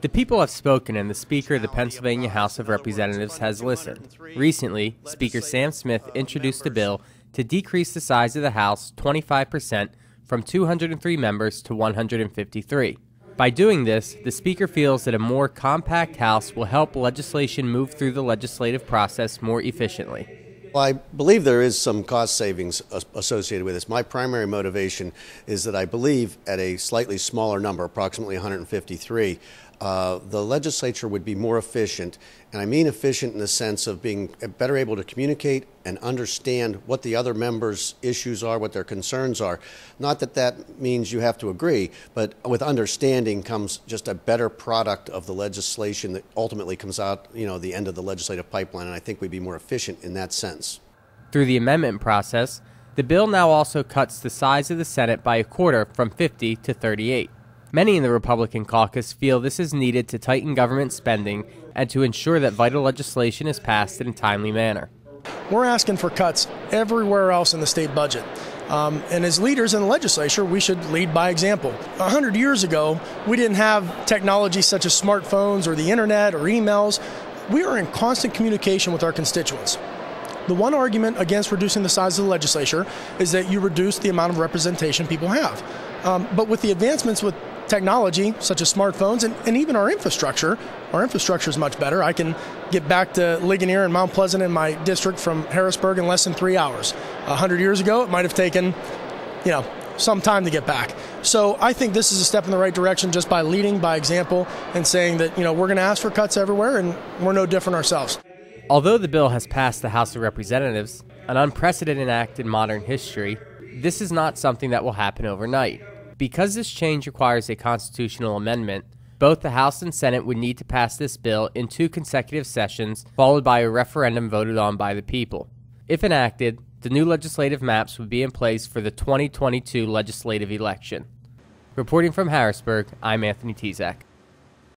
The people have spoken, and the Speaker of the Pennsylvania House of Representatives has listened. Recently, Speaker Sam Smith introduced a bill to decrease the size of the House 25% from 203 members to 153. By doing this, the Speaker feels that a more compact House will help legislation move through the legislative process more efficiently. Well, I believe there is some cost savings associated with this. My primary motivation is that I believe at a slightly smaller number, approximately 153, the legislature would be more efficient. And I mean efficient in the sense of being better able to communicate and understand what the other members' issues are, what their concerns are. Not that that means you have to agree, but with understanding comes just a better product of the legislation that ultimately comes out, the end of the legislative pipeline. And I think we'd be more efficient in that sense. Through the amendment process, the bill now also cuts the size of the Senate by a quarter from 50 to 38. Many in the Republican caucus feel this is needed to tighten government spending and to ensure that vital legislation is passed in a timely manner. We're asking for cuts everywhere else in the state budget. And as leaders in the legislature, we should lead by example. 100 years ago, we didn't have technology such as smartphones or the internet or emails. We are in constant communication with our constituents. The one argument against reducing the size of the legislature is that you reduce the amount of representation people have. But with the advancements with technology, such as smartphones, and even our infrastructure is much better. I can get back to Ligonier and Mount Pleasant in my district from Harrisburg in less than 3 hours. 100 years ago, it might have taken, some time to get back. So I think this is a step in the right direction just by leading by example and saying that, we're going to ask for cuts everywhere and we're no different ourselves. Although the bill has passed the House of Representatives, an unprecedented act in modern history, this is not something that will happen overnight. Because this change requires a constitutional amendment, both the House and Senate would need to pass this bill in 2 consecutive sessions, followed by a referendum voted on by the people. If enacted, the new legislative maps would be in place for the 2022 legislative election. Reporting from Harrisburg, I'm Anthony Tezak.